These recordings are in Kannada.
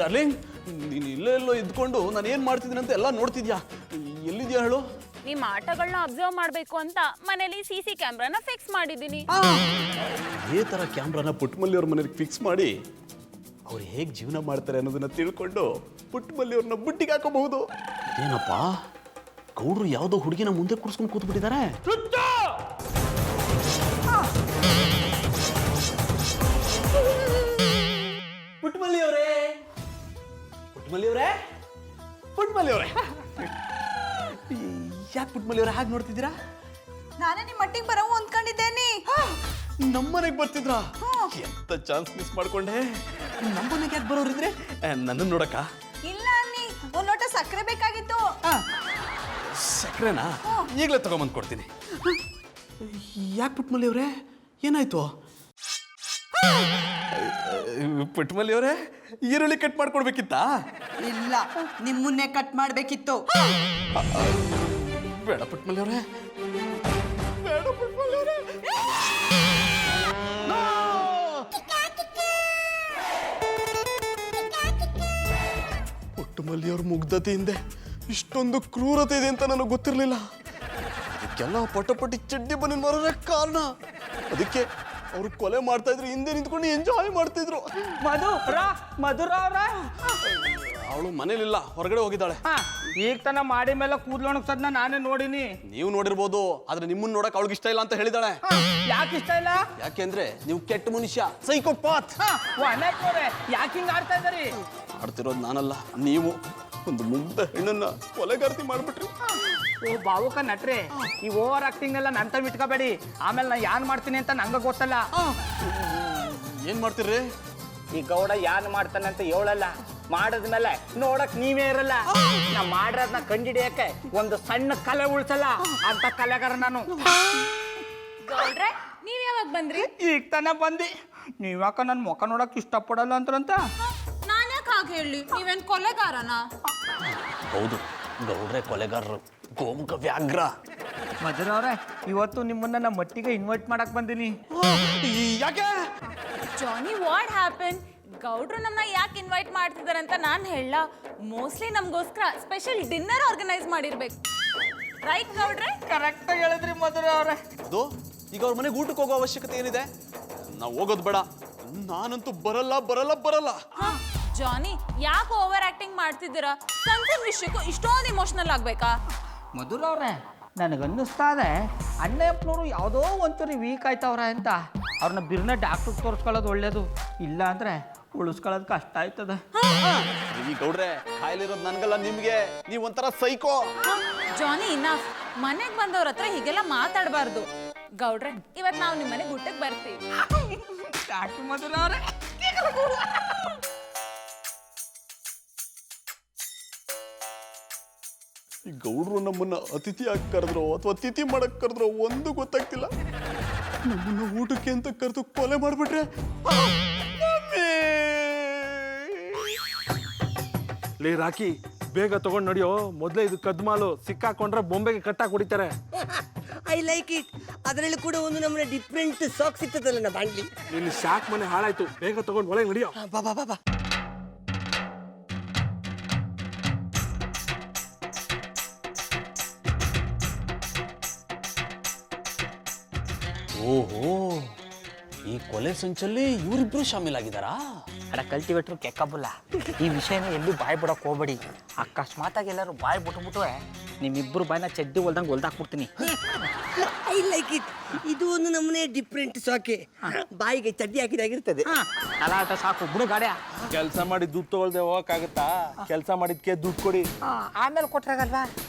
ಡಾರ್ಲಿಂಗ್, ನೀನು ಎಲ್ಲೆಲ್ಲೋ ಇದ್ಕೊಂಡು ನಾನು ಏನು ಮಾಡ್ತಿದ್ದೀನಿ ಅಂತ ಎಲ್ಲ ನೋಡ್ತಿದ್ಯಾ. ಎಲ್ಲಿದ್ಯಾ ಹೇಳು? ನಿಮ್ಮ ಆಟಗಳನ್ನ ಅಬ್ಸರ್ವ್ ಮಾಡಬೇಕು ಅಂತ ಮನೇಲಿ CC ಕ್ಯಾಮ್ರಾನ ಫಿಕ್ಸ್ ಮಾಡಿದ್ದೀನಿ. ಇದೇ ಥರ ಕ್ಯಾಮ್ರಾನ ಪುಟ್ಟಮಲ್ಲಿ ಅವ್ರ ಮನೇಲಿ ಫಿಕ್ಸ್ ಮಾಡಿ ಅವ್ರು ಹೇಗೆ ಜೀವನ ಮಾಡ್ತಾರೆ ಅನ್ನೋದನ್ನ ತಿಳ್ಕೊಂಡು ಪುಟ್ಟಮಲ್ಲಿ ಅವ್ರನ್ನ ಬುಟ್ಟಿಗೆ ಹಾಕೋಬಹುದು. ಏನಪ್ಪ, ಗೌಡ್ರು ಯಾವುದೋ ಹುಡುಗಿನ ಮುಂದೆ ಕೂರಿಸ್ಕೊಂಡು ಕೂತ್ಬಿಟ್ಟಿದ್ದಾರೆ. ಪುಟ್ಟಮಲ್ಲಿ ಅವರೇ, ಪುಟ್ಟಮಲ್ಲಿ ಅವರೇ, ಪುಟ್ಟಮಲ್ಲಿ ಅವರೇ, ಯಾಕೆ ಪುಟ್ಟಮಲ್ಲಿ ಅವರೇ ಹಾಗೆ ನೋಡ್ತಿದ್ದೀರಾ? ನಾನೇ ನಿಮ್ಮ ಮಟ್ಟಿಗೆ ಬರೋ ಅಂದ್ಕೊಂಡಿದ್ದೇನೆ. ನಮ್ಮನೆಗೆ ಬರ್ತಿದ್ರಾ? ಎಂತ ಚಾನ್ಸ್ ಮಿಸ್ ಮಾಡ್ಕೊಂಡೆ. ನಮ್ಮನೆಗೆ ಯಾಕೆ ಬರೋರಿದ್ರೆ ನನ್ನನ್ನು ನೋಡಕ್ಕ? ಇಲ್ಲ ಅನ್ನಿ, ಒಂದ್ ಲೋಟ ಸಕ್ಕರೆ ಬೇಕಾಗಿತ್ತು. ಸಕ್ಕರೆನಾ? ಈಗಲೇ ತಗೊಂಬಂದು ಕೊಡ್ತೀನಿ. ಯಾಕೆ ಪುಟ್ಟಮಲ್ಲಿ ಅವರೇ, ಏನಾಯ್ತು? ಪುಟ್ಟಮಲ್ಲಿ ಅವರೇ, ಈರುಳ್ಳಿ ಕಟ್ ಮಾಡ್ಕೊಡ್ಬೇಕಿತ್ತಾ? ಇಲ್ಲ, ನಿಮ್ಮನ್ನೇ ಕಟ್ ಮಾಡ್ಬೇಕಿತ್ತು. ಬೇಡ ಪುಟ್ಟಮಲ್ಲಿ ಅವರೇ, ಬೇಡ ಪುಟ್ಟಮಲ್ಲಿ ಅವರೇ. ಪುಟ್ಟಮಲ್ಲಿ ಅವ್ರ ಮುಗ್ಧತೆ ಹಿಂದೆ ಇಷ್ಟೊಂದು ಕ್ರೂರತೆ ಇದೆ ಅಂತ ನನಗೆ ಗೊತ್ತಿರಲಿಲ್ಲ. ಅದಕ್ಕೆಲ್ಲ ಪಟಪಟಿ ಚಡ್ಡಿ ಬನ್ನಿ ಬರೋದೇ ಕಾರಣ. ಅದಕ್ಕೆ ಅವ್ರು ಕೊಲೆ ಮಾಡ್ತಾ ಇದ್ರು, ಹಿಂದೆ ನಿಂತ್ಕೊಂಡು ಎಂಜಾಯ್ ಮಾಡ್ತಿದ್ರು. ಮಧುರ ಅವ್ರ ಅವಳು ಮನೇಲಿಲ್ಲ, ಹೊರಗಡೆ ಹೋಗಿದ್ದಾಳೆ. ಈಗ ತನ ಮಾಡಿ ಮೇಲೆ ಕೂದ್ಲೊಣಗ್ಸದ್ನ ನಾನೇ ನೋಡಿನಿ. ನೀವು ನೋಡಿರ್ಬೋದು, ಆದ್ರೆ ನಿಮ್ಮನ್ನ ನೋಡಕ್ ಅವಳಿಗೆ ಇಷ್ಟ ಇಲ್ಲ ಅಂತ ಹೇಳಿದಾಳೆ. ಯಾಕೆ ಇಷ್ಟ ಇಲ್ಲ? ಯಾಕೆಂದ್ರೆ ನೀವು ಕೆಟ್ಟ ಮನುಷ್ಯ, ಸೈಕೋಪಾತ್. ಯಾಕೆ ಹಿಂಗ ಆಡ್ತಾ ಇದ್ದಾರಿ? ಆಡ್ತಿರೋದು ನಾನಲ್ಲ, ನೀವು. ಒಂದು ಮುಗ್ಧ ಹೆಣ್ಣನ್ನ ಕೊಲೆಗಾರ್ತಿ ಮಾಡ್ಬಿಟ್ರಿ. ಓ ಬಾವುಕ ನಟ್ರೆ, ಈ ಓವರ್ ಆಕ್ಟಿಂಗ್ ಎಲ್ಲ ನಂತ ಇಟ್ಕೋಬೇಡಿ. ಆಮೇಲೆ ನಾ ಯಾನ್ ಮಾಡ್ತೀನಿ ಅಂತ ನಂಗ ಗೊತ್ತಲ್ಲ. ಏನ್ ಮಾಡ್ತೀರಿ? ಈ ಗೌಡ ಯಾನ್ ಮಾಡ್ತಾನೆ ಅಂತ ಹೇಳಲ್ಲ, ಮಾಡದ್ಮೇಲೆ ನೋಡಕ್ ನೀವೇ ಇರಲ್ಲ. ನಾ ಮಾಡಿರೋದ್ನ ಕಂಡಿಡಿಯಕ್ಕೆ ಒಂದು ಸಣ್ಣ ಕಲೆ ಉಳ್ಸಲ್ಲ ಅಂತ ಕಲೆಗಾರ ನಾನು. ಗೌಡ್ರೆ, ನೀವ್ ಯಾವಾಗ ಬಂದ್ರಿ? ಈಗ ತನ ಬಂದಿ. ನೀವ್ಯಾಕ ನನ್ ಮುಖ ನೋಡಕ್ ಇಷ್ಟಪಡಲ್ಲ ಅಂತಂತ? ನಾನು ಯಾಕೆ ಹಾಗೆ ಹೇಳಿ? ನೀವೇನ್ ಕೊಲೆಗಾರನ? ಹೌದು, ಗೌಡ್ರೆ ಕೊಲೆಗಾರರು, ಗೋಮುಖ ವ್ಯಾಘ್ರ. ಮಧುರ ಅವ್ರೆ, ಇವತ್ತು ನಿಮ್ಮನ್ನ ನಮ್ಮ ಮಟ್ಟಿಗೆ ಇನ್ವೈಟ್ ಮಾಡಕ್ ಬಂದಿನಿ. ಯಾಕೆ? ಜಾನಿ, ವಾಟ್ ಹ್ಯಾಪನ್? ಗೌಡ್ರು ನಮ್ಮನ್ನ ಯಾಕೆ ಇನ್ವೈಟ್ ಮಾಡ್ತಿದಾರೆ ಅಂತ ನಾನು ಹೇಳ. ಮೋಸ್ಟ್ಲಿ ನಮಗೋಸ್ಕರ ಸ್ಪೆಷಲ್ ಡಿನ್ನರ್ ಆರ್ಗನೈಸ್ ಮಾಡಿರ್ಬೇಕು, ರೈಟ್ ಗೌಡ್ರೆ? ಕರೆಕ್ಟ್ ಹೇಳಿದ್ರಿ ಮಧುರ ಅವ್ರೆ. ಅದು ಈಗ ಅವ್ರ ಮನೆಗೆ ಊಟಕ್ಕೆ ಹೋಗೋ ಅವಶ್ಯಕತೆ ಏನಿದೆ? ನಾವು ಹೋಗೋದು ಬೇಡ. ನಾನಂತೂ ಬರಲ್ಲ ಬರಲ್ಲ ಬರಲ್ಲ. ಜಾನಿ, ಯಾಕೆ ಓವರ್ ಆಕ್ಟಿಂಗ್ ಮಾಡ್ತಿದ್ದೀರಾ? ಸಣ್ಣ ವಿಷಯಕ್ಕೂ ಇಷ್ಟೊಂದು ಇಮೋಷನಲ್ ಆಗ್ಬೇಕಾ? ಮಧುರ ಅವ್ರೆ, ನನಗನ್ನಿಸ್ತಾ ಇದೆ ಅಣ್ಣಪ್ಪನವರು ಯಾವುದೋ ಒಂಚೂರು ವೀಕ್ ಆಯ್ತವ್ರ ಅಂತ. ಅವ್ರನ್ನ ಬಿರ್ನ ಡಾಕ್ಟ್ರಿಗೆ ತೋರಿಸ್ಕೊಳ್ಳೋದು ಒಳ್ಳೇದು, ಇಲ್ಲ ಅಂದ್ರೆ ಉಳಿಸ್ಕೊಳ್ಳೋದು ಕಷ್ಟ ಆಯ್ತದ. ಈ ಗೌಡ್ರೆ, ಕಾಯಿಲಿರೋದು ನನ್ಗಲ್ಲ, ನಿಮ್ಗೆ. ನೀವ್ ಒಂಥರ ಸೈಕೋ. ಜಾನಿ, ಇನಫ್. ಮನೆಗೆ ಬಂದವ್ರ ಹತ್ರ ಹೀಗೆಲ್ಲ ಮಾತಾಡಬಾರ್ದು. ಗೌಡ್ರೆ, ಇವತ್ತು ನಾವು ನಿಮ್ಮ ಮನೆಗೆ ಊಟಕ್ಕೆ ಬರ್ತೀವಿ. ಮಧುರ ಅವ್ರೆ, ಈ ಗೌಡ್ರು ನಮ್ಮನ್ನ ಅತಿಥಿ ಆಗಿ ಕರೆದ್ರು ಅಥವಾ ತಿಥಿ ಮಾಡಕ್ ಕರೆದ್ರು ಒಂದು ಗೊತ್ತಾಗ್ತಿಲ್ಲ. ನಮ್ಮನ್ನ ಊಟಕ್ಕೆ ಅಂತ ಕರೆದು ಕೊಲೆ ಮಾಡ್ಬಿಟ್ರೆ ಲೇ ರಾಕಿ, ಬೇಗ ತಗೊಂಡ್ ನಡಿಯೋ. ಮೊದಲೇ ಇದು ಕದ್ಮಾಲು, ಸಿಕ್ಕಾಕೊಂಡ್ರೆ ಬೊಂಬೆಗೆ ಕಟ್ಟಾಕ್ ಹೊಡಿತಾರೆ. I like it. ಅದರಲ್ಲಿ ಕೂಡ ಒಂದು ನಮ್ಮನೆ ಡಿಫ್ರೆಂಟ್ ಸಾಕ್ಸ್ ಇರ್ತದಲ್ಲ ನಾ ಬಾಂಡ್ಲಿ. ನಿನ್ನ ಶಾಕ್ ಮನೆ ಹಾಳಾಯ್ತು, ಬೇಗ ತಗೊಂಡ್ ಒಳಗೆ ನಡಿಯೋ. ಬಾ ಬಾ ಬಾ ಬಾ. ಓಹೋ, ಈ ಕೊಲೆ ಸಂಚಲ್ಲಿ ಇವರಿಬ್ರು ಶಾಮೀಲಾಗಿದ್ದಾರಾ? ಅಡ ಕಲ್ಟಿವೇಟ್ರು ಕೆಕ್ಕಬಲ್ಲ. ಈ ವಿಷಯನ ಎಲ್ಲೂ ಬಾಯ್ ಬಿಡಕ್ ಹೋಗ್ಬೇಡಿ. ಅಕಸ್ಮಾತಾಗಿ ಎಲ್ಲರೂ ಬಾಯ್ ಬಿಟ್ಬಿಟ್ರೆ ನಿಮ್ಮಿಬ್ಬರು ಬಾಯ್ನ ಚಡ್ಡಿ ಹೊಲ್ದಂಗೆ ಹೊಲ್ದಾಕ್ಬಿಡ್ತೀನಿ. I like it. ಇದು ಒಂದು ನಮ್ಮನೆ ಡಿಫ್ರೆಂಟ್ ಸಾಕೆ. ಬಾಯಿಗೆ ಚಡ್ಡಿ ಹಾಕಿದಾಗಿರ್ತದೆ. ಕಲಾಟ ಸಾಕು ಬಿಡು ಗಾಡ್ಯ. ಕೆಲಸ ಮಾಡಿ ದುಡ್ಡು ತಗೊಳ್ದೆ ಹೋಗಕ್ಕಾಗತ್ತಾ? ಕೆಲಸ ಮಾಡಿದ್ಕೆ ದುಡ್ಡು ಕೊಡಿ. ಆಮೇಲೆ ಕೊಟ್ರಾಗಲ್ವಾ?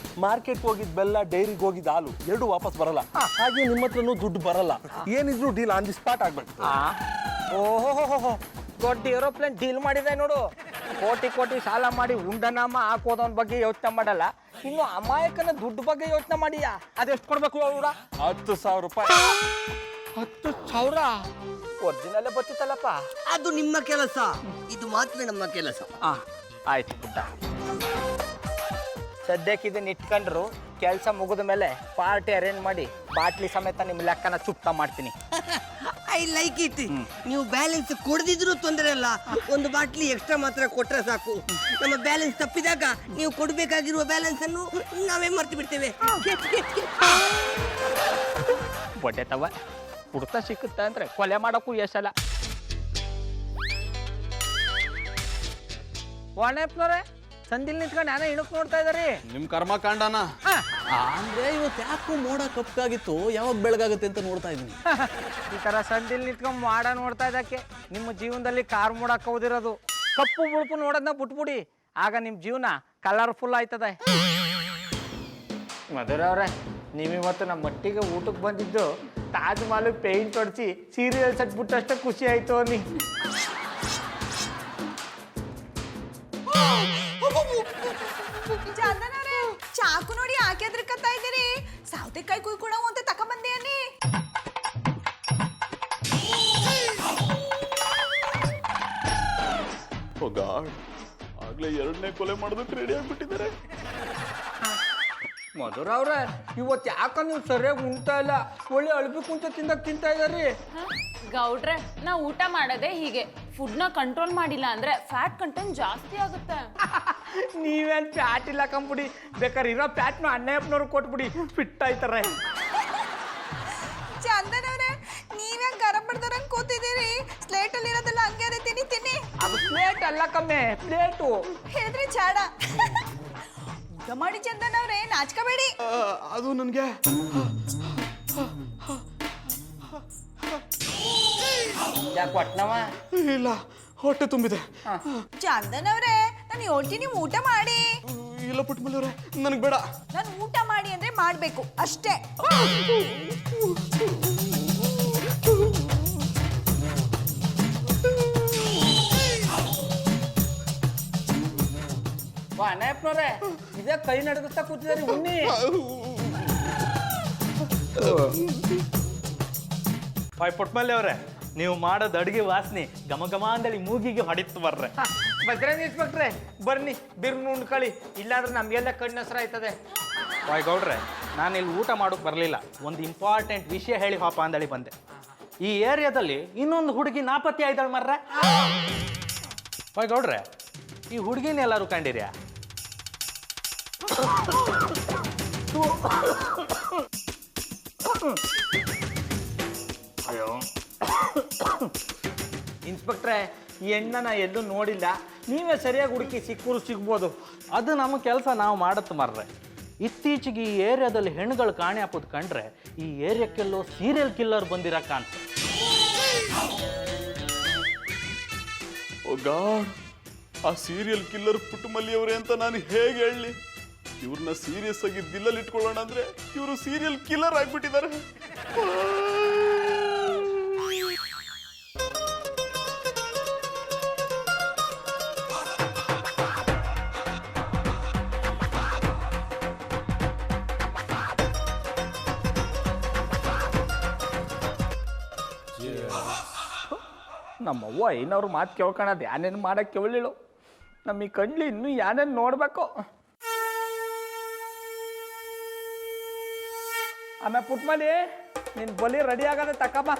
ಮಾರ್ಕೆಟ್ ಹೋಗಿದ್ ಬೆಲ್ಲ, ಡೈರಿಗೆ ಹೋಗಿದ್ ಹಾಲು ಎರಡು ವಾಪಸ್ ಬರಲ್ಲ. ಹಾಗೆ ನಿಮ್ಮ ಹತ್ರನೂ ದುಡ್ಡು ಬರಲ್ಲ. ಏನಿದ್ರು ಡೀಲ್ ಆನ್ ದಿ ಸ್ಪಾಟ್ ಆಗ್ಬೇಕು. ಓಹೋ, ದೊಡ್ಡ ಏರೋಪ್ಲೇನ್ ಡೀಲ್ ಮಾಡಿದೆ ನೋಡು. ಕೋಟಿ ಕೋಟಿ ಸಾಲ ಮಾಡಿ ಉಂಡನಾಮ ಹಾಕೋದವನ ಬಗ್ಗೆ ಯೋಚನೆ ಮಾಡಲ್ಲ, ಇನ್ನು ಅಮಾಯಕನ ದುಡ್ಡು ಬಗ್ಗೆ ಯೋಚನೆ ಮಾಡಿಯಾ? ಅದೆಷ್ಟು ಕೊಡ್ಬೇಕು ಅವ್ರ? 10,000 ರೂಪಾಯಿ. 10,000 ಒರಿಜಿನಲ್ಲೇ ಬರ್ತಿತ್ತಲ್ಲಪ್ಪ. ಅದು ನಿಮ್ಮ ಕೆಲಸ, ಇದು ಮಾತ್ರ ನಮ್ಮ ಕೆಲಸ. ಆಯ್ತು ಪುಟ್ಟ, ಸದ್ಯಕ್ಕೆ ಇದನ್ನ ಇಟ್ಕೊಂಡ್ರು. ಕೆಲಸ ಮುಗಿದ ಮೇಲೆ ಪಾರ್ಟಿ ಅರೇಂಜ್ ಮಾಡಿ ಬಾಟ್ಲಿ ಸಮೇತ ನಿಮ್ಮ ಲೆಕ್ಕನ ಚುಪ್ತ ಮಾಡ್ತೀನಿ. I I like it. ನೀವು ಬ್ಯಾಲೆನ್ಸ್ ಕೊಡದಿದ್ರು ತೊಂದರೆ ಅಲ್ಲ, ಒಂದು ಬಾಟ್ಲಿ ಎಕ್ಸ್ಟ್ರಾ ಮಾತ್ರ ಕೊಟ್ರೆ ಸಾಕು. ನಮ್ಮ ಬ್ಯಾಲೆನ್ಸ್ ತಪ್ಪಿದಾಗ ನೀವು ಕೊಡಬೇಕಾಗಿರುವ ಬ್ಯಾಲೆನ್ಸ್ ಅನ್ನು ನಾವೇ ಮರ್ತು ಬಿಡ್ತೇವೆ. ಬಡ್ಡೆ ತವ ಕುಡ್ತಾ ಸಿಕ್ಕುತ್ತೆ ಅಂದ್ರೆ ಕೊಲೆ ಮಾಡೋಕ್ಕೂ ಎಷ್ಟಲ್ಲ. ವಾಣಪ್ಪನವ್ರೆ ಸಂದಿಲ್ ನಿಂತ್ಕೊಂಡು ನಾನೇ ಇಣಕ್ ನೋಡ್ತಾ ಇದ್ದಾರಿ. ನಿಮ್ ಕರ್ಮಕಾಂಡನ ಅಂದ್ರೆ ಇವತ್ತು ಯಾಕೋ ಮೋಡ ಕಪ್ಪಾಗಿತ್ತು, ಯಾವಾಗ ಬೆಳಗಾಗುತ್ತೆ ಅಂತ ನೋಡ್ತಾ ಇದ್ದೀನಿ. ಈ ತರ ಸಂದಿಲ್ ನಿಂತ್ಕೊಂಡು ಮಾಡ ನೋಡ್ತಾ ಇದ್ದಕ್ಕೆ ನಿಮ್ಮ ಜೀವನದಲ್ಲಿ ಕಾರ್ ಮೂಡಕ್ ಹೋದಿರೋದು. ಕಪ್ಪು ಮುಳುಪು ನೋಡೋದನ್ನ ಬಿಟ್ಬಿಡಿ, ಆಗ ನಿಮ್ಮ ಜೀವನ ಕಲರ್ಫುಲ್ ಆಯ್ತದೆ. ಮಧುರ ಅವ್ರೆ, ನೀವಿವತ್ತು ನಮ್ಮ ಮಟ್ಟಿಗೆ ಊಟಕ್ಕೆ ಬಂದಿದ್ದು ತಾಜ್ ಮಹಲ್ ಪೇಂಟ್ ಹೊಡಿಸಿ ಸೀರಿಯಲ್ಸ್ ಹಚ್ಬಿಟ್ಟಷ್ಟೇ ಖುಷಿ ಆಯ್ತು ಅನ್ನಿ. ಚಂದನವ್ರೆ, ಚಾಕು ನೋಡಿ ಯಾಕೆ ಎದ್ರಕತ್ತಾ ಇದ್ದೀರಿ? ಸೌತೆಕಾಯಿ ಕುಯ್ಕೊಳವು ಅಂತ ತಕೊಂಬಂದೆ ಅನ್ನಿ. ಓ ಗಾಡ್, ಆಗ್ಲೇ 2ನೇ ಕೊಲೆ ಮಾಡೋದಕ್ಕೆ ರೆಡಿ ಆಗ್ಬಿಟ್ಟಿದ್ದಾರೆ. ಮಧುರ ಅವ್ರೆ, ಇವತ್ತು ಯಾಕ ನೀವು ಸರಿಯಾಗಿ ಉಣ್ತಾ ಇಲ್ಲ? ಒಳ್ಳೆ ಅಳ್ಬೇಕು ಅಂತ ತಿಂತಾ ಇದಾರಿ. ಗೌಡ್ರೆ, ನಾವು ಊಟ ಮಾಡೋದೇ ಹೀಗೆ. ಫುಡ್ನ ಕಂಟ್ರೋಲ್ ಮಾಡಿಲ್ಲ ಅಂದ್ರೆ ಫ್ಯಾಟ್ ಕಂಟೆಂಟ್ ಜಾಸ್ತಿ ಆಗುತ್ತೆ. ನೀವೇನ್ ಫ್ಯಾಟ್ ಇಲ್ಲ ಕಂಬಿಡಿ, ಬೇಕಾದ್ರೆ ಇರೋ ಫ್ಯಾಟ್ನ ಅಣ್ಣಪ್ಪನವ್ರು ಕೊಟ್ಬಿಡಿ, ಫಿಟ್ ಆಯ್ತಾರೆ. ಚಂದನವ್ರೆ, ನೀವ್ಯಾಕೆ ಗರಂ ಬಡ್ದವ್ರಂಗ್ ಕೂತಿದ್ದೀರಿ? ಸ್ಲೇಟಲ್ಲಿ ಇರೋದೆಲ್ಲ ಹಂಗೆ ತಿನ್ನಿ. ಅದು ಪ್ಲೇಟ್ ಅಲ್ಲ ಕಮ್ಮೆ, ಪ್ಲೇಟು. ಹೇಳಿದ್ರಿ ಚಾಡ. ಊಟ ಮಾಡಿ ಚಂದನವ್ರೆ, ನಾಚ್ಕೋಬೇಡಿ. ಅದು ನನಗೆ ಯಾಕೆ ಒಟ್ನವ? ಇಲ್ಲ, ಹೊಟ್ಟೆ ತುಂಬಿದೆ. ಚಂದನವ್ರೆ, ನಾನು ಹೇಳ್ತೀನಿ ನೀವು ಊಟ ಮಾಡಿ. ಇಲ್ಲ ಪುಟ್ಮಲ್ಲಿಯವ್ರೆ, ನನಗೆ ಬೇಡ. ನಾನು ಊಟ ಮಾಡಿ ಅಂದ್ರೆ ಮಾಡ್ಬೇಕು ಅಷ್ಟೇ. ಅಣ್ಣಪ್ಪನವ್ರೆ, ಇದೇ ಕೈ ನಡಗುತ್ತಾ ಕೂತಿದಾರಿ, ಉಣ್ಣಿ. ಪುಟ್ಮಲ್ಲಿ ಅವ್ರೆ, ನೀವು ಮಾಡೋದು ಅಡುಗೆ ವಾಸನೆ ಘಮ ಘಮ ಅಂದೇಳಿ ಮೂಗಿಗೆ ಹೊಡಿತು ಬರ್ರೆ. ಭದ್ರಾಂಗಿ ಇನ್ಸ್ಪೆಕ್ಟ್ರೆ, ಬರ್ನಿ ಬಿರ್ನು ಉಣ್ಕಳಿ, ಇಲ್ಲಾಂದ್ರೆ ನಮಗೆಲ್ಲ ಕಣ್ಣು ಹೆಸರು ಆಯ್ತದೆ. ವಾಯ್ ಗೌಡ್ರೆ, ನಾನು ಇಲ್ಲಿ ಊಟ ಮಾಡೋಕೆ ಬರಲಿಲ್ಲ, ಒಂದು ಇಂಪಾರ್ಟೆಂಟ್ ವಿಷಯ ಹೇಳಿ ಪಾಪ ಅಂದೇಳಿ ಬಂದೆ. ಈ ಏರಿಯಾದಲ್ಲಿ ಇನ್ನೊಂದು ಹುಡುಗಿ ನಾಪತ್ತೆ ಆಯ್ತಾಳೆ ಮರ್ರೆ. ವಾಯ್ ಗೌಡ್ರೆ, ಈ ಹುಡುಗಿನ ಎಲ್ಲರೂ ಕಂಡಿರ್ಯಾ? ಅಯ್ಯೋ ಇನ್ಸ್ಪೆಕ್ಟ್ರೆ, ಈ ಹೆಣ್ಣನ ಎಲ್ಲೂ ನೋಡಿಲ್ಲ, ನೀವೇ ಸರಿಯಾಗಿ ಹುಡುಕಿ ಸಿಕ್ಕೂರು ಸಿಗ್ಬೋದು. ಅದು ನಮ್ಮ ಕೆಲಸ ನಾವು ಮಾಡತ್ತು ಮರ್ರೆ. ಇತ್ತೀಚೆಗೆ ಈ ಏರಿಯಾದಲ್ಲಿ ಹೆಣ್ಣುಗಳು ಕಾಣೆ ಹಾಕೋದು ಕಂಡ್ರೆ ಈ ಏರಿಯಾಕ್ಕೆಲ್ಲೋ ಸೀರಿಯಲ್ ಕಿಲ್ಲರ್ ಬಂದಿರ ಕಾಣ್ತ. ಓ ಗಾಡ್, ಆ ಸೀರಿಯಲ್ ಕಿಲ್ಲರ್ ಪುಟ್ಟಮಲ್ಲಿಯವರೇ ಅಂತ ನಾನು ಹೇಗೆ ಹೇಳಲಿ? ಇವ್ರನ್ನ ಸೀರಿಯಸ್ ಆಗಿ ದಿಲ್ಲಲ್ಲಿ ಇಟ್ಕೊಳ್ಳೋಣ ಅಂದ್ರೆ ಇವರು ಸೀರಿಯಲ್ ಕಿಲ್ಲರ್ ಆಗ್ಬಿಟ್ಟಿದ್ದಾರೆ. ನಮ್ಮವ್ವ ಐನವ್ರು ಮಾತು ಕೇಳ್ಕೊಳದು ಯಾನೇನು ಮಾಡಕ್ಕೆ ಕೇಳಲಿಳು. ನಮಗೆ ಕಣ್ಲಿ ಇನ್ನೂ ಯಾನೇನು ನೋಡಬೇಕು. ಆಮೇಲೆ ಪುಟ್ಮಲಿ, ನಿನ್ನ ಬಲಿ ರೆಡಿ ಆಗದೆ ತಕ್ಕಮ್ಮ.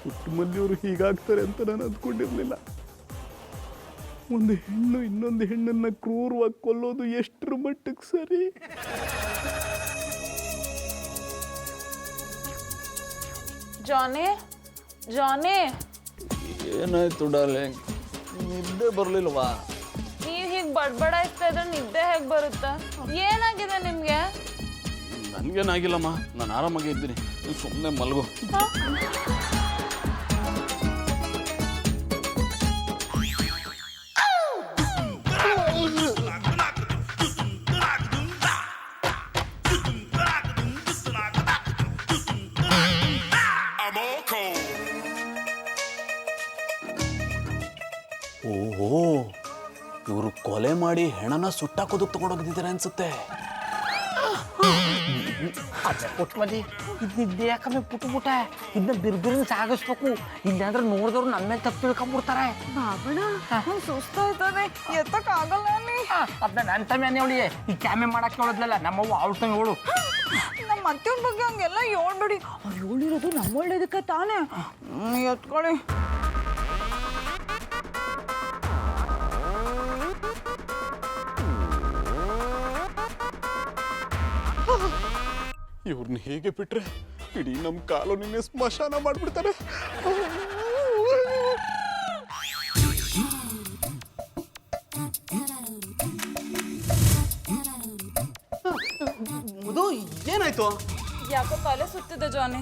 ಪುಟ್ಟಮಲ್ಲಿಯವರು ಹೀಗಾಗ್ತಾರೆ ಅಂತ ನಾನು ಅಂದ್ಕೊಂಡಿರ್ಲಿಲ್ಲ. ಒಂದು ಹೆಣ್ಣು ಇನ್ನೊಂದು ಹೆಣ್ಣನ್ನ ಕ್ರೂರವಾಗಿ ಕೊಲ್ಲೋದು ಎಷ್ಟರ ಮಟ್ಟಕ್ಕೆ ಸರಿ? ಜಾನಿ, ಜಾನಿ, ಏನಾಯ್ತು ಡಾರ್ಲಿಂಗ್? ನಿದ್ದೆ ಬರಲಿಲ್ವಾ? ನೀವು ಹೀಗೆ ಬಡ್ಬಡಾಯ್ತಾ ಇದ್ರೆ ನಿದ್ದೆ ಹೇಗೆ ಬರುತ್ತೆ? ಏನಾಗಿದೆ ನಿಮಗೆ? ನನಗೇನಾಗಿಲ್ಲಮ್ಮ, ನಾನು ಆರಾಮಾಗಿ ಇದ್ದೀನಿ, ನೀವು ಸುಮ್ಮನೆ ಮಲಗು. ಮಾಡಿ ಹೆಣನ ಸುಟ್ಟಾಕೋದಕ್ಕೆ ತಗೊಂಡೋಗಿದ್ದಾರೆ ಅನ್ಸುತ್ತೆ. ಅದೇ ಪುಟ್ ಮದಿ ಇದ್ನಿದ್ದೆ ಯಾಕಮ್ಮೆ ಪುಟ ಇದನ್ನ ಬಿರ್ಬಿರ್ನ ಸಾಗಿಸ್ಬೇಕು, ಇಲ್ಲಾಂದ್ರೆ ನೋಡಿದವ್ರು ನಮ್ಮ ಮೇಲೆ ತಪ್ಪು ತಿಳ್ಕೊಂಡ್ಬಿಡ್ತಾರೆ. ಬಾಬಣ ಸುಸ್ತಾಯ್ತದೆ ಎತ್ತಕ್ಕಾಗಲ್ಲ ನೀ. ಅದನ್ನ ನನ್ನ ತಮ್ಮನೆ ಅವಳಿಗೆ ಈ ಕ್ಯಾಮೆ ಮಾಡಕ್ಕೆ ಹೇಳೋದ್ಲಲ್ಲ ನಮ್ಮವ್ವ ಅವಳ ತಂಗ ಹೇಳು. ನಮ್ಮ ಅತ್ತೆ ಬಗ್ಗೆ ಹಂಗೆಲ್ಲ ಹೇಳ್ಬೇಡಿ, ಅವ್ರು ಹೇಳಿರೋದು ನಮ್ಮ ಒಳ್ಳೇದಕ್ಕೆ ತಾನೇ. ಎತ್ಕೊಳ್ಳಿ. ಇವ್ರನ್ನ ಹೇಗೆ ಬಿಟ್ರೆ ಇಡೀ ನಮ್ಮ ಕಾಲೋನಿನೇ ಸ್ಮಶಾನ ಮಾಡ್ಬಿಡ್ತಾರೆ. ಅದು ಏನಾಯ್ತು? ಯಾಕೋ ತಲೆ ಸುತ್ತಿದೆ ಜಾನಿ.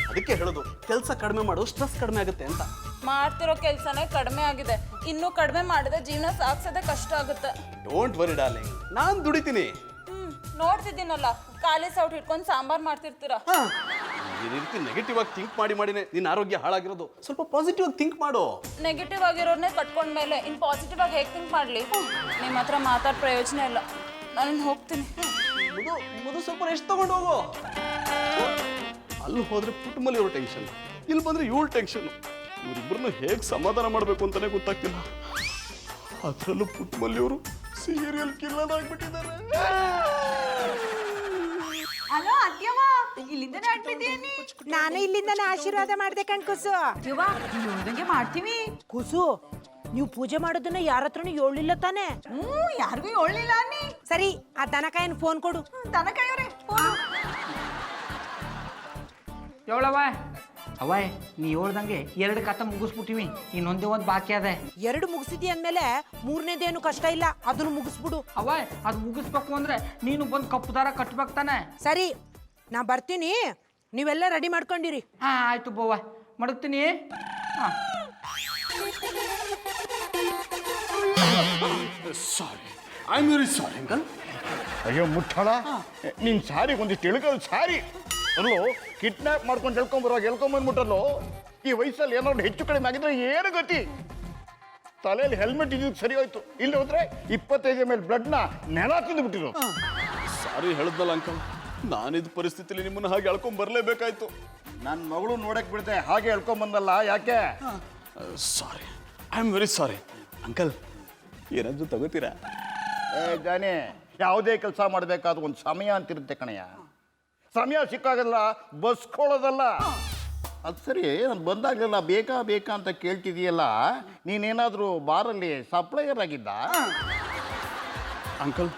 ಅದಕ್ಕೆ ಹೇಳೋದು ಕೆಲಸ ಕಡಿಮೆ ಮಾಡು, ಸ್ಟ್ರೆಸ್ ಕಡಿಮೆ ಆಗುತ್ತೆ ಅಂತ. ಮಾಡ್ತಿರೋ ಕೆಲಸನೇ ಕಡಿಮೆ ಆಗಿದೆ, ಇನ್ನೂ ಕಡಿಮೆ ಮಾಡಿದ್ರೆ ಜೀವನ ಸಾಗಿಸೋದೇ ಕಷ್ಟ ಆಗುತ್ತೆ. ಡೋಂಟ್ ವರಿ ಡಾರ್ಲಿಂಗ್, ನಾನು ದುಡಿತೀನಿ. ನೋಡ್ತಿದ್ದೀನಲ್ಲ, ಖಾಲಿ ಸೌಟ್ ಹಿಡ್ಕೊಂಡು ಸಾಂಬಾರ್ ಮಾಡ್ತಿರ್ತೀರಾ. ಈ ರೀತಿ ನೆಗೆಟಿವ್ ಆಗಿ ಥಿಂಕ್ ಮಾಡಿ ನಿನ್ನ ಆರೋಗ್ಯ ಹಾಳಾಗಿರೋದು. ಸ್ವಲ್ಪ ಪಾಸಿಟಿವ್ ಆಗಿ ಥಿಂಕ್ ಮಾಡು. ನೆಗೆಟಿವ್ ಆಗಿರೋರ್ನೇ ಕಟ್ಕೊಂಡ್ಮೇಲೆ ಇನ್ ಪಾಸಿಟಿವ್ ಆಗಿ ಹೇಗೆ ಥಿಂಕ್ ಮಾಡ್ಲಿ? ನಿಮ್ಮ ಹತ್ರ ಮಾತಾಡ್ ಪ್ರಯೋಜನ ಇಲ್ಲ, ನಾನು ಹೋಗ್ತೀನಿ. ಮುದು ಸ್ವಲ್ಪ ಎಷ್ಟು ತಗೊಂಡು ಹೋಗು. ಅಲ್ಲಿ ಹೋದ್ರೆ ಪುಟ್ಟಮಲ್ಲಿ ಇವ್ರ ಟೆನ್ಷನ್, ಇಲ್ಲಿ ಬಂದ್ರೆ ಇವಳ ಟೆನ್ಷನ್. ಇವರಿಬ್ಬರನ್ನು ಹೇಗೆ ಸಮಾಧಾನ ಮಾಡಬೇಕು ಅಂತಾನೆ ಗೊತ್ತಾಗ್ತಿಲ್ಲ. ಅದರಲ್ಲೂ ಪುಟ್ಟಮಲ್ಲಿ ಅವರು ಸೀರಿಯಲ್ ಕಿಲ್ಲರ್ ಆಗ್ಬಿಟ್ಟಿದ್ದಾರೆ. ಅಲೋ ಅತ್ಯವ, ಇಲ್ಲಿಂದನೇ ಅಡ್ಬಿದ್ದೀನಿ. ನಾನು ಇಲ್ಲಿಂದನೇ ಆಶೀರ್ವಾದ ಮಾಡ್ದೆ ಕಣ್ ಕುಸು. ಅತ್ಯವ ನೋಡ್ದಂಗೆ ಮಾಡ್ತೀವಿ. ಕುಸು, ನೀವು ಪೂಜೆ ಮಾಡೋದನ್ನ ಯಾರ ಹತ್ರನೂ ಹೇಳಿಲ್ಲ ತಾನೆ? ಯಾರಿಗೂ ಹೇಳಿಲ್ಲ ನೀ. ಸರಿ, ಆ ದನಕಾಯನ್ ಫೋನ್ ಕೊಡು. ದನಕಾಯವ್ರೆ ಹೇಳವ ಅವಯ್ ನೀ ಹೇಳ್ದಂಗೆ 2 ಕಥ ಮುಗಿಸ್ಬಿಟ್ಟಿವಿ, ಇನ್ನೊಂದೇ ಒಂದು ಬಾಕಿ ಅದೇ. 2 ಮುಗಿಸಿದಿ ಅಂದ್ಮೇಲೆ 3ನೇದೇನು ಕಷ್ಟ ಇಲ್ಲ, ಅದನ್ನು ಮುಗಿಸ್ಬಿಡು. ಅವಯ್ ಅದು ಮುಗಿಸ್ಬೇಕು ಅಂದ್ರೆ ನೀನು ಬಂದು ಕಪ್ಪು ದಾರ ಕಟ್ಬೇಕು ತಾನೆ. ಸರಿ, ನಾ ಬರ್ತೀನಿ, ನೀವೆಲ್ಲ ರೆಡಿ ಮಾಡ್ಕೊಂಡಿರಿ. ಹಾ ಆಯ್ತು ಬೋವ, ಮಡಗ್ತೀನಿ. ಹಾ sorry, I am very sorry uncle. ಅಯ್ಯೋ ಮುಟ್ಟಾಳ, ನಿನ್ ಸಾರಿ ಒಂದಿಷ್ಟು ಇಳ್ಕಲ್ ಸಾರಿ. ಅಲ್ಲೋ ಕಿಡ್ನಾಪ್ ಮಾಡ್ಕೊಂಡು ಎಳ್ಕೊಂಬಂದ್ಬಿಟ್ಟಲ್ಲೋ. ಈ ವಯಸ್ಸಲ್ಲಿ ಏನಾದ್ರು ಹೆಚ್ಚು ಕಡಿಮೆ ಆಗಿದ್ರೆ ಏನು ಗತಿ? ತಲೆಯಲ್ಲಿ ಹೆಲ್ಮೆಟ್ ಇದ್ದಿದ್ದು ಸರಿ ಹೋಯ್ತು, ಇಲ್ಲಿ ಹೋದ್ರೆ 25 ml ಬ್ಲಡ್ನ ನೆಲ ತಿಂದುಬಿಟ್ಟಿರು. ಸಾರಿ ಹೇಳಿದ್ನಲ್ಲ ಅಂಕಲ್, ನಾನಿದ್ ಪರಿಸ್ಥಿತಿಲಿ ನಿಮ್ಮನ್ನ ಹಾಗೆ ಎಳ್ಕೊಂಡ್ ಬರ್ಲೇಬೇಕಾಯ್ತು. ನನ್ನ ಮಗಳು ನೋಡಕ್ ಬಿಡ್ದೆ, ಹಾಗೆ ಎಳ್ಕೊಂಬಂದಲ್ಲ ಯಾಕೆ? Sorry, I am very sorry uncle. ಏನಾದ್ರು ತಗೋತೀರಾ? ಜಾನೆ, ಯಾವುದೇ ಕೆಲಸ ಮಾಡಬೇಕಾದ ಒಂದು ಸಮಯ ಅಂತಿರುತ್ತೆ ಕಣಯ್ಯ. ಸಮಯ ಸಿಕ್ಕಾಗಲ್ಲ ಬಸ್ಕೊಳ್ಳೋದಲ್ಲ. ಅದು ಸರಿ, ನಾನು ಬಂದಾಗಲೆಲ್ಲ ಬೇಕಾ ಅಂತ ಕೇಳ್ತಿದೀಯಲ್ಲ, ನೀನೇನಾದರೂ ಬಾರಲ್ಲಿ ಸಪ್ಲೈಯರ್ ಆಗಿದ್ದ? ಅಂಕಲ್,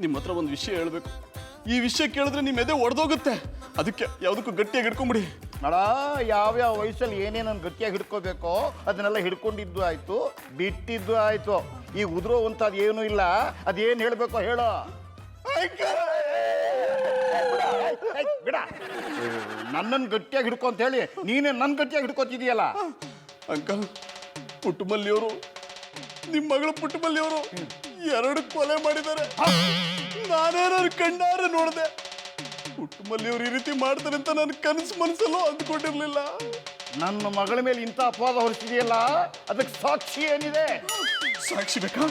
ನಿಮ್ಮ ಹತ್ರ ಒಂದು ವಿಷಯ ಹೇಳ್ಬೇಕು. ಈ ವಿಷಯ ಕೇಳಿದ್ರೆ ನಿಮ್ಮ ಎದೆ ಒಡೆದೋಗುತ್ತೆ. ಅದಕ್ಕೆ ಯಾವುದಕ್ಕೂ ಗಟ್ಟಿಯಾಗಿ ಹಿಡ್ಕೊಂಬಿಡಿ. ನೋಡ, ಯಾವ್ಯಾವ ವಯಸ್ಸಲ್ಲಿ ಏನೇನನ್ನು ಗಟ್ಟಿಯಾಗಿ ಹಿಡ್ಕೋಬೇಕೋ ಅದನ್ನೆಲ್ಲ ಹಿಡ್ಕೊಂಡಿದ್ದು ಆಯ್ತು, ಬಿಟ್ಟಿದ್ದು ಆಯ್ತು. ಈಗ ಉದುರೋವಂಥದ್ದು ಏನೂ ಇಲ್ಲ. ಅದೇನು ಹೇಳಬೇಕೋ ಹೇಳೋ. ಬಿಡ, ನನ್ನನ್ನು ಗಟ್ಟಿಯಾಗಿ ಹಿಡ್ಕೊ ಅಂತ ಹೇಳಿ ನೀನೇ ನನ್ನ ಗಟ್ಟಿಯಾಗಿ ಹಿಡ್ಕೊತಿದೀಯಲ್ಲ. ಅಂಕಲ್, ಪುಟ್ಟಮಲ್ಲಿಯವರು, ನಿಮ್ಮ ಮಗಳು ಪುಟ್ಟಮಲ್ಲಿಯವರು 2 ಕೊಲೆ ಮಾಡಿದ್ದಾರೆ. ನಾನೇನಾದ್ರು ಕಣ್ಣಾರೆ ನೋಡಿದೆ. ಪುಟ್ಟಮಲ್ಲಿಯವರು ಈ ರೀತಿ ಮಾಡ್ತಾರೆ ಅಂತ ನನ್ನ ಮನಸ್ಸಲ್ಲೂ ಅಂದ್ಕೊಂಡಿರ್ಲಿಲ್ಲ. ನನ್ನ ಮಗಳ ಮೇಲೆ ಇಂಥ ಅಪವಾದ ಹೊರಿಸಿದೆಯಲ್ಲ, ಅದಕ್ಕೆ ಸಾಕ್ಷಿ ಏನಿದೆ? ಸಾಕ್ಷಿ ಬೇಕಾ?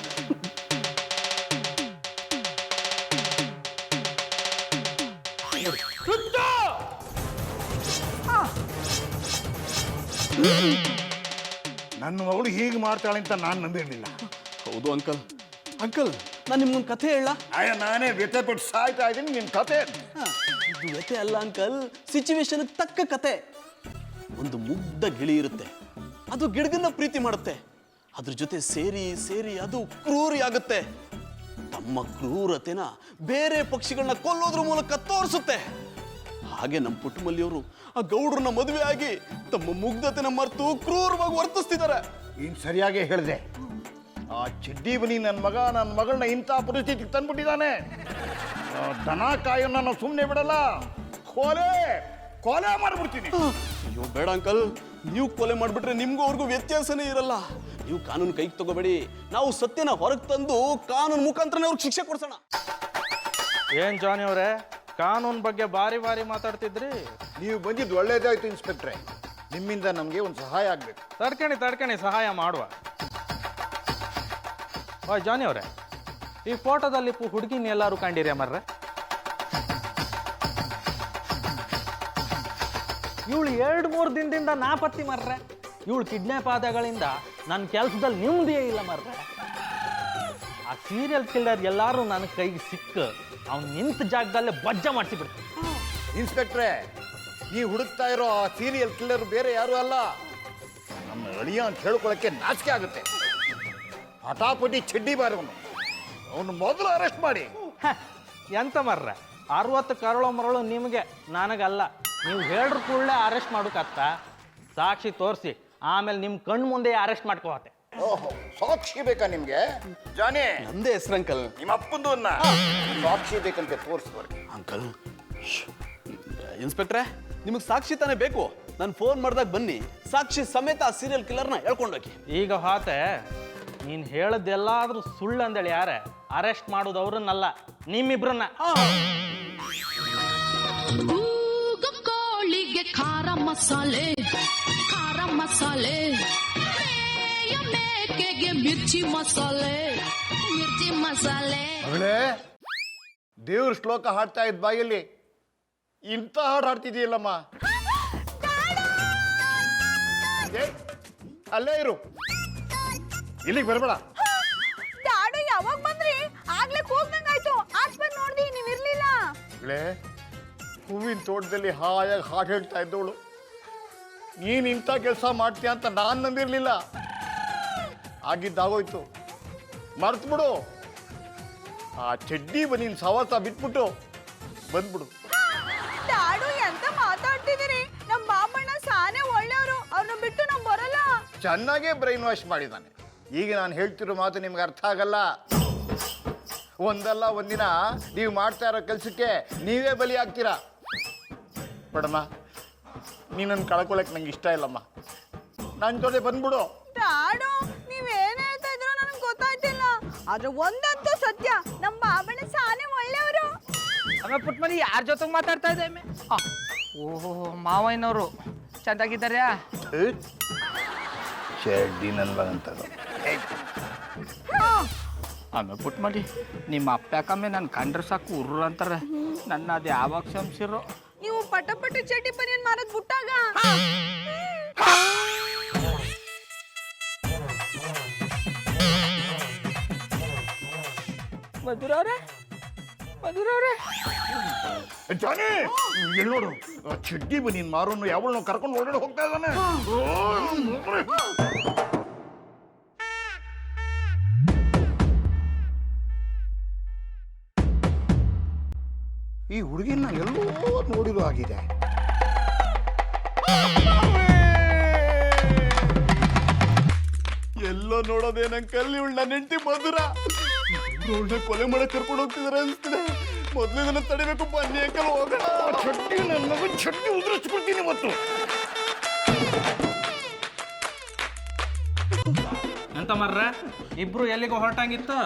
ನನ್ನ ಮಗಳು ಹೀಗೆ ಮಾಡ್ತಾಳೆ ಅಂತ ನಾನು ನಂಬಿರಲಿಲ್ಲ. ಹೌದು ಅಂಕಲ್. ಅಂಕಲ್, ನಾನು ನಿಮ್ಗೊಂದು ಕಥೆ ಹೇಳ. ನಾನೇ ವ್ಯಥೆ ಪಟ್ಟು ಸಾಯ್ತಾ ಇದ್ದೀನಿ. ನಿನ್ನ ಕಥೆ ಇದು ವ್ಯಥೆ ಅಲ್ಲ ಅಂಕಲ್, ಸಿಚುವೇಶನ್ ತಕ್ಕ ಕತೆ. ಒಂದು ಮುಗ್ಧ ಗಿಳಿ ಇರುತ್ತೆ, ಅದು ಗಿಡಗನ್ನ ಪ್ರೀತಿ ಮಾಡುತ್ತೆ. ಅದ್ರ ಜೊತೆ ಸೇರಿ ಅದು ಕ್ರೂರಿ ಆಗುತ್ತೆ. ತಮ್ಮ ಕ್ರೂರತೆನ ಬೇರೆ ಪಕ್ಷಿಗಳನ್ನ ಕೊಲ್ಲೋದ್ರ ಮೂಲಕ ತೋರಿಸುತ್ತೆ. ಹಾಗೆ ನಮ್ಮ ಪುಟ್ಟಮಲ್ಲಿಯವರು ಆ ಗೌಡ್ರನ್ನ ಮದುವೆ ಆಗಿ ತಮ್ಮ ಮುಗ್ಧತೆನ ಮರೆತು ಕ್ರೂರವಾಗಿ ವರ್ತಿಸ್ತಿದ್ದಾರೆ. ನೀನು ಸರಿಯಾಗಿ ಹೇಳಿದೆ. ಆ ಚಿಡ್ಡಿ ಬನಿ ನನ್ನ ಮಗಳನ್ನ ಇಂಥ ಪರಿಸ್ಥಿತಿಗೆ ತಂದ್ಬಿಟ್ಟಿದ್ದಾನೆ. ದನ ಕಾಯೋನ್ನ ನಾವು ಸುಮ್ಮನೆ ಬಿಡಲ್ಲ, ಕೊಲೆ ಮಾಡಿಬಿಡ್ತೀನಿ. ಅಯ್ಯೋ ಬೇಡ ಅಂಕಲ್, ನೀವು ಕೊಲೆ ಮಾಡಿಬಿಟ್ರೆ ನಿಮ್ಗೂ ಅವ್ರಿಗೂ ವ್ಯತ್ಯಾಸನೇ ಇರಲ್ಲ. ನೀವು ಕಾನೂನು ಕೈಗೆ ತಗೋಬೇಡಿ. ನಾವು ಸತ್ಯನ ಹೊರಗೆ ತಂದು ಕಾನೂನು ಮುಖಾಂತರನೇ ಅವ್ರಿಗೆ ಶಿಕ್ಷೆ ಕೊಡ್ಸೋಣ. ಏನ್ ಜಾನಿ ಅವರೇ, ಕಾನೂನು ಬಗ್ಗೆ ಬಾರಿ ಮಾತಾಡ್ತಿದ್ರಿ. ನೀವು ಬಂದಿದ್ದು ಒಳ್ಳೇದಾಯ್ತು ಇನ್ಸ್ಪೆಕ್ಟ್ರೆ. ನಿಮ್ಮಿಂದ ನಮಗೆ ಒಂದು ಸಹಾಯ ಆಗಬೇಕು. ತಡ್ಕಣಿ ಸಹಾಯ ಮಾಡುವ. ಜಾನಿ ಅವರೇ, ಈ ಫೋಟೋದಲ್ಲಿ ಹುಡುಗಿನ ಎಲ್ಲಾರು ಕಂಡಿರಿ ಮರ್ರೆ? ಇವಳು 2-3 ದಿನದಿಂದ ನಾಪತ್ತಿ ಮರ್ರೆ. ಇವಳು ಕಿಡ್ನಾಪ್ ಆದಾಗಳಿಂದ ನನ್ನ ಕೆಲಸದಲ್ಲಿ ನೆಮ್ಮದಿಯೇ ಇಲ್ಲ ಮರ್ರೆ. ಆ ಸೀರಿಯಲ್ ಕಿಲ್ಲರ್ ಎಲ್ಲಾರು ನನ್ನ ಕೈಗೆ ಸಿಕ್ಕ ಅವ್ನು ನಿಂತ ಜಾಗದಲ್ಲೇ ಬಜ್ಜ ಮಾಡಿಸಿಬಿಡ್ತು. ಇನ್ಸ್ಪೆಕ್ಟ್ರೆ, ನೀವು ಹುಡುಕ್ತಾ ಇರೋ ಆ ಸೀರಿಯಲ್ ಕಿಲ್ಲರ್ ಬೇರೆ ಯಾರು ಅಲ್ಲ, ನಮ್ಮ ಅಳಿಯ ಅಂತ ಹೇಳ್ಕೊಳಕ್ಕೆ ನಾಚಿಕೆ ಆಗುತ್ತೆ. ಹಠಾಪಟಿ ಚಡ್ಡಿ ಬಾರವನು, ಅವನು ಮೊದಲು ಅರೆಸ್ಟ್ ಮಾಡಿ. ಎಂತ ಮರ್ರೆ, 60 ಕರಳು ಮರಳು ನಿಮಗೆ, ನನಗಲ್ಲ. ನೀವು ಹೇಳ್ರ ಕೂಡಲೇ ಅರೆಸ್ಟ್ ಮಾಡೋಕತ್ತ, ಸಾಕ್ಷಿ ತೋರಿಸಿ ಆಮೇಲೆ ನಿಮ್ಮ ಕಣ್ಣು ಮುಂದೆ ಅರೆಸ್ಟ್ ಮಾಡ್ಕೋತೆ. ಓಹೋ, ಸಾಕ್ಷಿ ಬೇಕಾ ನಿಮ್ಗೆ? ಜಾನಿ, ನಂದೇ ಹೆಸರು ಅಂಕಲ್. ನಿಮ್ಮ ಅಪ್ಪಂದು ಸಾಕ್ಷಿ ಬೇಕಂತೆ ತೋರಿಸ್ಬಾರ್ದು. ಅಂಕಲ್, ಇನ್ಸ್ಪೆಕ್ಟ್ರೆ, ನಿಮಗೆ ಸಾಕ್ಷಿ ತಾನೇ ಬೇಕು. ನಾನು ಫೋನ್ ಮಾಡಿದಾಗ ಬನ್ನಿ, ಸಾಕ್ಷಿ ಸಮೇತ ಆ ಸೀರಿಯಲ್ ಕಿಲ್ಲರ್ನ ಹೇಳ್ಕೊಂಡೋಗಿ. ಈಗ ಹಾತೆ ನೀನು ಹೇಳದ್ದೆಲ್ಲಾದ್ರೂ ಸುಳ್ಳು ಅಂದೇಳಿ ಯಾರೇ ಅರೆಸ್ಟ್ ಮಾಡೋದು ಅವ್ರನ್ನಲ್ಲ, ನಿಮ್ಮಿಬ್ರನ್ನ. ಕೋಳಿಗೆ ಖಾರ ಮಸಾಲೆ, ಖಾರ ಮಸಾಲೆ, ಮೇಕೆಗೆ ಮಿರ್ಚಿ ಮಸಾಲೆ, ಮಿರ್ಚಿ ಮಸಾಲೆ. ಮಗಳೇ, ದೇವ್ರ ಶ್ಲೋಕ ಹಾಡ್ತಾ ಇದ್ದ ಬಾಯಲ್ಲಿ ಇಂಥ ಹಾಡು ಹಾಡ್ತಿದೀಯಲ್ಲಮ್ಮ. ಏ, ಅಲ್ಲೇ ಇರು, ಇಲ್ಲಿಗೆ ಬರಬೇಡ. ಡ್ಯಾಡು ಯಾವಾಗ ಬಂದ್ರಿ? ಆಗ್ಲೇ ಕೂಗ್ದಂಗಾಯ್ತು. ಆಚ್ ಬಂದ್ ನೋಡ್ದಿ, ನೀವ್ ಇರ್ಲಿಲ್ಲ. ಮಗಳೇ, ಹೂವಿನ ತೋಟದಲ್ಲಿ ಹಾಯಾಗಿ ಹಾಡು ಹೇಳ್ತಾ ಇದ್ದವಳು ನೀನ್ ಇಂಥ ಕೆಲಸ ಮಾಡ್ತೀಯ ಅಂತ ನಾನು ನಂಬಿರ್ಲಿಲ್ಲ. ಆಗಿದ್ದಾಗೋಯ್ತು, ಮರ್ತು ಬಿಡು. ಆ ಚಡ್ಡಿ ಬನ್ನಿನ ಸವಾಸ ಬಿಟ್ಬಿಟ್ಟು ಬಂದ್ಬಿಡು. ಡ್ಯಾಡು ಎಂತ ಮಾತಾಡ್ತಿದ್ದೀರಿ? ನಮ್ ಬಾಬಣ್ಣ ಸಾನೆ ಒಳ್ಳೆಯವರು, ಅವ್ರನ್ನ ಬಿಟ್ಟು ನಾವ್ ಬರಲ್ಲ. ಚೆನ್ನಾಗೇ ಬ್ರೈನ್ ವಾಶ್ ಮಾಡಿದ್ದಾನೆ. ಈಗ ನಾನು ಹೇಳ್ತಿರೋ ಮಾತು ನಿಮ್ಗೆ ಅರ್ಥ ಆಗಲ್ಲ. ಒಂದಲ್ಲ ಒಂದಿನ ನೀವು ಮಾಡ್ತಾ ಇರೋ ಕೆಲಸಕ್ಕೆ ನೀವೇ ಬಲಿ ಆಗ್ತೀರಾ. ಬೇಡಮ್ಮ, ನೀನನ್ನು ಕಳ್ಕೊಳಕ್ಕೆ ನಂಗೆ ಇಷ್ಟ ಇಲ್ಲಮ್ಮ. ನನ್ನ ಜೊತೆ ಬಂದ್ಬಿಡು. ಡ್ಯಾಡು, ನೀವ್ ಏನ್ ಹೇಳ್ತಾ ಇದ್ರೋ ನನಗೆ ಗೊತ್ತಾಯ್ತಿಲ್ಲ. ಆದ್ರೆ ಒಂದಂತೂ ಸತ್ಯ, ನಮ್ ಬಾಬಣ್ಣ ಸಾನೆ ಒಳ್ಳೆಯವರು. ಆಮೇಲೆ ಪುಟ್ಮನಿ ಯಾರ ಜೊತೆ ಮಾತಾಡ್ತಾ ಇದ್ದೆ? ಓಹೋ, ಮಾವಯ್ಯನವರು ಚಂದಾಗಿದ್ದಾರೆ. ಚಡ್ಡಿ ನನ್ನ ಮಗಂತದು. ಆಮೇಲೆ ಪುಟ್ಮನಿ, ನಿಮ್ಮ ಅಪ್ಪಕ್ಕಮ್ಮೆ ನನ್ನ ಕಂಡ್ರೆ ಸಾಕು ಉರ್ರು ಅಂತಾರೆ. ನನ್ನ ಅದು ಯಾವಾಗ ಸಂಸಿರೋ. ನೀವು ಪಟ ಚಡ್ಡಿ ಬನಿಯನ್ ಮಾರದ್ ಬಿಟ್ಟಾಗ ಮಧುರವ್ರೆ, ಮಧುರವ್ರೆ, ಜಾನಿ, ಎಲ್ಲಿ ನೋಡು, ಆ ಚಡ್ಡಿ ಬನ್ನಿ ಮಾರೋನು ಯಾವಳನ್ನು ಕರ್ಕೊಂಡು ಓಡಾಡಿ ಹೋಗ್ತಾ ಇದ್ದಾನೆ. ಈ ಹುಡುಗಿನ ಎಲ್ಲೋ ನೋಡಿರೋ ಆಗಿದೆ. ಎಲ್ಲೋ ನೋಡೋದೇನಂಕಲ್, ಇವಳು ನನ್ನ ಹೆಂಡತಿ ಮಧುರ. ಇವಳನ್ನ ಕೊಲೆ ಮಾಡಕ್ ಕರ್ಕೊಂಡು ಹೋಗ್ತಿದಾರೆ ಅನ್ಸ್ತಿದೆ. ಮೊದ್ಲು ಇದನ್ನ ತಡಿಬೇಕು, ಬನ್ನಿ ಅಂಕಲ್ ಹೋಗೋಣ. ಚಡ್ಡಿ ನನ್ನ ಮಗು ಚಡ್ಡಿ ಉದುರಿಸ್ಕೊಡ್ತೀನಿ ಮತ್ತು. ಎಂತ ಮರ್ರೆ, ಇಬ್ರು ಎಲ್ಲಿಗೋ ಹೊರಟಂಗಿತ್ತು?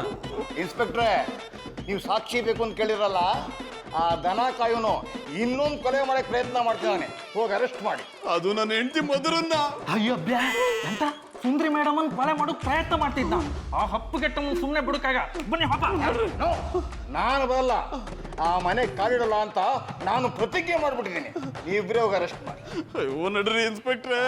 ಇನ್ಸ್ಪೆಕ್ಟ್ರೆ, ನೀವು ಸಾಕ್ಷಿ ಬೇಕು ಅಂತ ಕೇಳಿರಲ್ಲ, ಆ ದನ ಕಾಯೋನು ಇನ್ನೊಂದು ಕೊಲೆ ಮಾಡಕ್ಕೆ ಪ್ರಯತ್ನ ಮಾಡ್ತಿದ್ದಾನೆ. ಹೋಗಿ ಅರೆಸ್ಟ್ ಮಾಡಿ. ಅದು ನನ್ನ ಹೆಂಡತಿ ಮಧುರನ್ನ. ಅಯ್ಯೋ ಬ್ಯಾ, ಎಂತ ಸುಂದ್ರಿ ಮೇಡಮ್ ಅನ್ನು ಕೊಲೆ ಮಾಡೋಕ್ ಪ್ರಯತ್ನ ಮಾಡ್ತಿದ್ದ. ಆ ಹಪ್ಪು ಕೆಟ್ಟ ಸುಮ್ಮನೆ ಬಿಡುಕಾಗ. ಬನ್ನಿ ಹಬ್ಬ. ನಾನು ಬರಲ್ಲ, ಆ ಮನೆ ಕಾಲಿಡಲ್ಲ ಅಂತ ನಾನು ಪ್ರತಿಜ್ಞೆ ಮಾಡ್ಬಿಟ್ಟಿದ್ದೀನಿ. ನೀವಿಬ್ಬರೇ ಹೋಗಿ ಅರೆಸ್ಟ್ ಮಾಡಿ. ಅಯ್ಯೋ ನಡ್ರಿ ಇನ್ಸ್ಪೆಕ್ಟ್ರೆ.